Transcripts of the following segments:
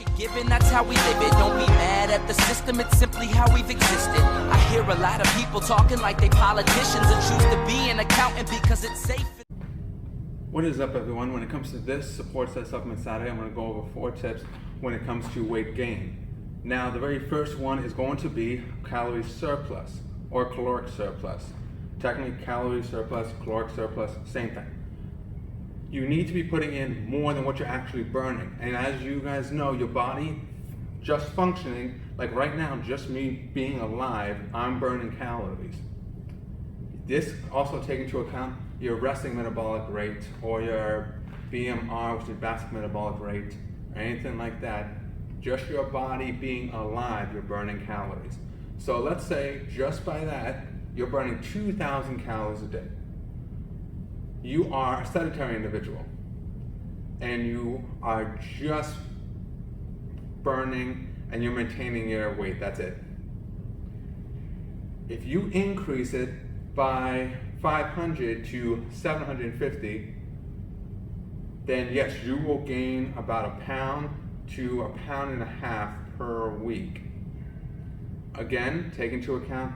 you're given, that's how we live it. Don't be mad at the system, it's simply how we've existed. I hear a lot of people talking like they politicians and choose to be an accountant because it's safe. What is up, everyone? When it comes to this Support Set Supplement Saturday, I'm going to go over 4 tips when it comes to weight gain. Now, the very first one is going to be calorie surplus or caloric surplus. Technically, calorie surplus, caloric surplus, same thing. You need to be putting in more than what you're actually burning. And as you guys know, your body just functioning, like right now, just me being alive, I'm burning calories. This also takes into account your resting metabolic rate or your BMR, which is basal metabolic rate, or anything like that. Just your body being alive, you're burning calories. So let's say just by that, you're burning 2,000 calories a day. You are a sedentary individual and you are just burning and you're maintaining your weight, that's it. If you increase it by 500 to 750, then yes, you will gain about a pound to 1.5 pounds per week. Again, take into account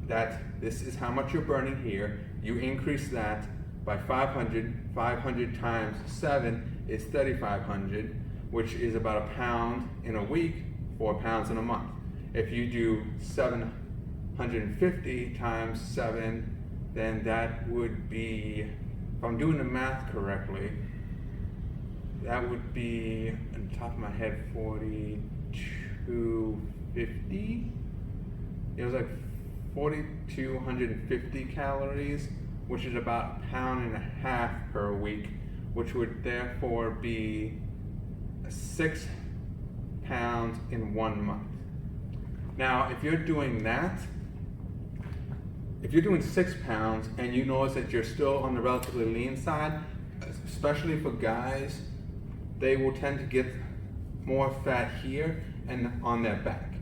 that this is how much you're burning here. You increase that by 500, 500 times 7 is 3,500, which is about a pound in a week, 4 pounds in a month. If you do 750 times 7, then that would be, if I'm doing the math correctly, that would be, on the top of my head, 4,250. It was like 4,250 calories, which is about 1.5 pounds per week, which would therefore be 6 pounds in 1 month. Now, if you're doing that, if you're doing 6 pounds and you notice that you're still on the relatively lean side, especially for guys, they will tend to get more fat here and on their back.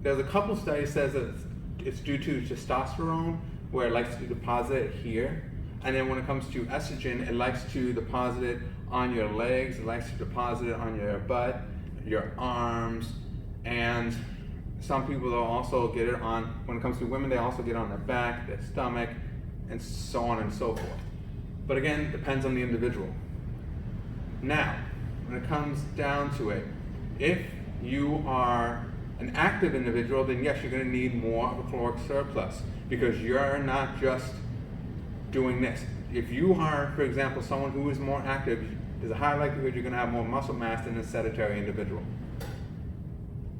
There's a couple studies says that it's due to testosterone, where it likes to deposit it here. And then when it comes to estrogen, it likes to deposit it on your legs, it likes to deposit it on your butt, your arms, and some people will also get it on, when it comes to women, they also get it on their back, their stomach, and so on and so forth. But again, it depends on the individual. Now, when it comes down to it, if you are an active individual, then yes, you're going to need more of a caloric surplus because you're not just doing this. If you are, for example, someone who is more active, there's a high likelihood you're going to have more muscle mass than a sedentary individual.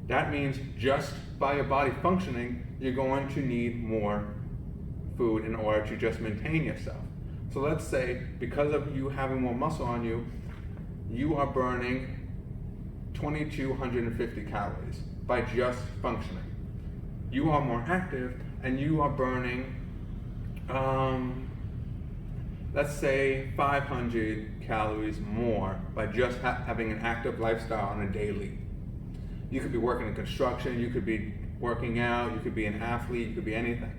That means just by your body functioning, you're going to need more food in order to just maintain yourself. So let's say because of you having more muscle on you, you are burning 2,250 calories by just functioning. You are more active and you are burning, let's say 500 calories more by just having an active lifestyle on a daily. You could be working in construction, you could be working out, you could be an athlete, you could be anything.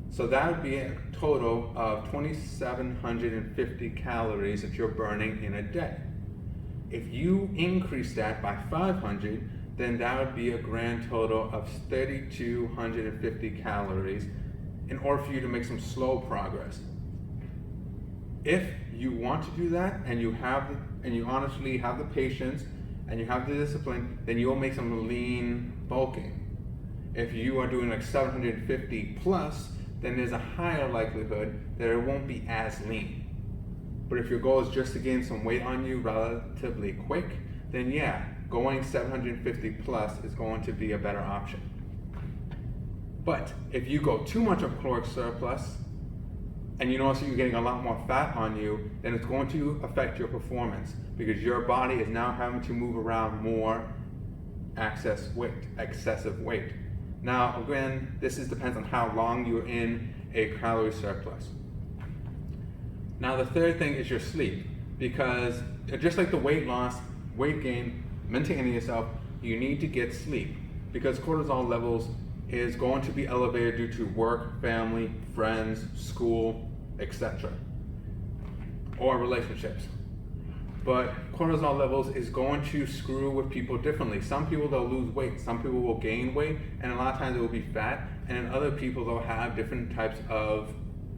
So that would be a total of 2,750 calories that you're burning in a day. If you increase that by 500, then that would be a grand total of 3,250 calories in order for you to make some slow progress. If you want to do that and you honestly have the patience and you have the discipline, then you'll make some lean bulking. If you are doing like 750 plus, then there's a higher likelihood that it won't be as lean. But if your goal is just to gain some weight on you relatively quick, then yeah, going 750 plus is going to be a better option. But if you go too much of caloric surplus and you notice you're getting a lot more fat on you, then it's going to affect your performance because your body is now having to move around more excessive weight. Now again, this depends on how long you're in a calorie surplus. Now the third thing is your sleep, because just like the weight loss, weight gain, maintaining yourself, you need to get sleep because cortisol levels is going to be elevated due to work, family, friends, school, etc. or relationships. But cortisol levels is going to screw with people differently. Some people, they'll lose weight, some people will gain weight, and a lot of times it will be fat, and then other people, they'll have different types of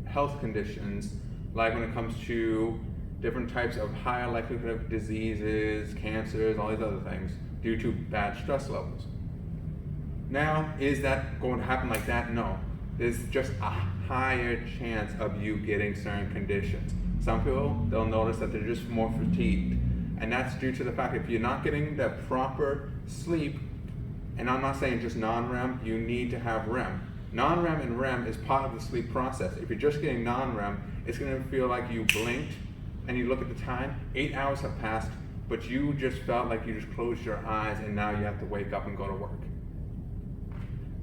health conditions, like when it comes to different types of higher likelihood of diseases, cancers, all these other things, due to bad stress levels. Now, is that going to happen like that? No. There's just a higher chance of you getting certain conditions. Some people, they'll notice that they're just more fatigued. And that's due to the fact that if you're not getting the proper sleep, and I'm not saying just non-REM, you need to have REM. Non-REM and REM is part of the sleep process. If you're just getting non-REM, it's going to feel like you blinked and you look at the time, 8 hours have passed, but you just felt like you just closed your eyes and now you have to wake up and go to work.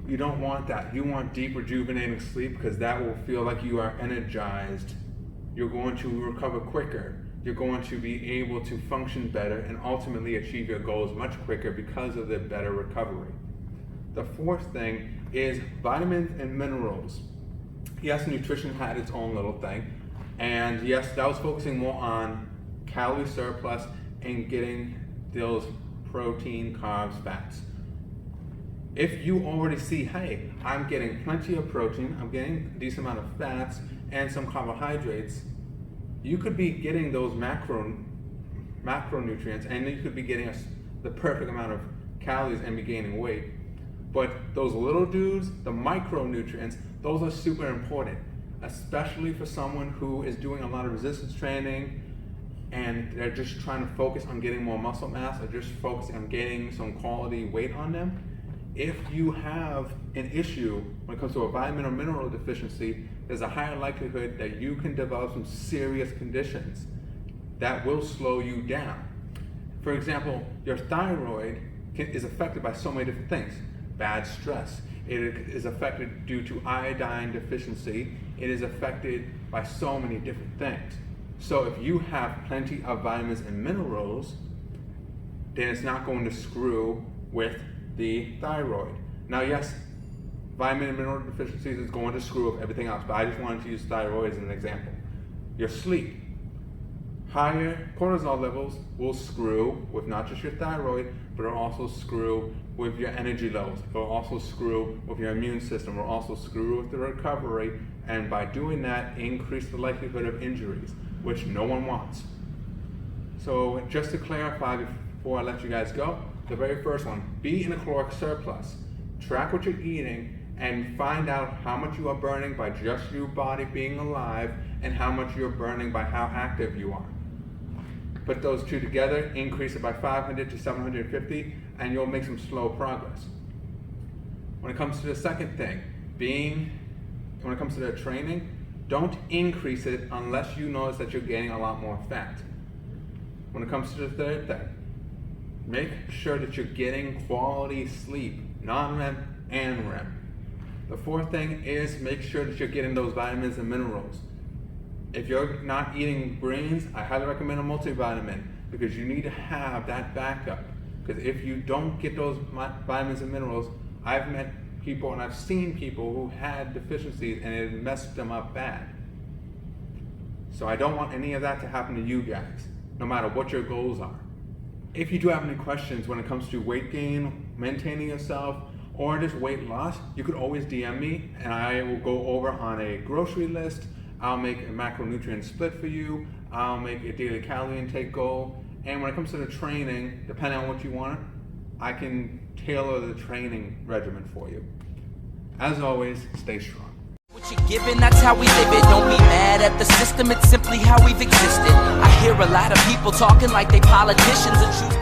You don't want that. You want deep, rejuvenating sleep because that will feel like you are energized. You're going to recover quicker. You're going to be able to function better and ultimately achieve your goals much quicker because of the better recovery. The fourth thing is vitamins and minerals. Yes, nutrition had its own little thing. And yes, that was focusing more on calorie surplus and getting those protein, carbs, fats. If you already see, hey, I'm getting plenty of protein, I'm getting a decent amount of fats and some carbohydrates, you could be getting those macronutrients, and you could be getting the perfect amount of calories and be gaining weight. But those little dudes, the micronutrients, those are super important, especially for someone who is doing a lot of resistance training and they're just trying to focus on getting more muscle mass or just focusing on getting some quality weight on them. If you have an issue when it comes to a vitamin or mineral deficiency, there's a higher likelihood that you can develop some serious conditions that will slow you down. For example, your thyroid is affected by so many different things. Bad stress. It is affected due to iodine deficiency. It is affected by so many different things. So if you have plenty of vitamins and minerals, then it's not going to screw with the thyroid. Now, yes, vitamin and mineral deficiencies is going to screw with everything else, but I just wanted to use thyroid as an example. Your sleep. Higher cortisol levels will screw with not just your thyroid, but it'll also screw with your energy levels. It'll also screw with your immune system. It'll also screw with the recovery, and by doing that, increase the likelihood of injuries, which no one wants. So just to clarify before I let you guys go, the very first one, be in a caloric surplus. Track what you're eating and find out how much you are burning by just your body being alive and how much you're burning by how active you are. Put those two together, increase it by 500 to 750, and you'll make some slow progress. When it comes to the second thing, when it comes to the training, don't increase it unless you notice that you're gaining a lot more fat. When it comes to the third thing, make sure that you're getting quality sleep, non-REM and REM. The fourth thing is make sure that you're getting those vitamins and minerals. If you're not eating greens, I highly recommend a multivitamin because you need to have that backup. Because if you don't get those vitamins and minerals, I've met people and I've seen people who had deficiencies and it messed them up bad. So I don't want any of that to happen to you guys, no matter what your goals are. If you do have any questions when it comes to weight gain, maintaining yourself, or just weight loss, you could always DM me and I will go over on a grocery list. I'll make a macronutrient split for you. I'll make a daily calorie intake goal. And when it comes to the training, depending on what you want, I can tailor the training regimen for you. As always, stay strong. What you're given, that's how we live it. Don't be mad at the system, it's simply how we've existed. I hear a lot of people talking like they politicians and choose to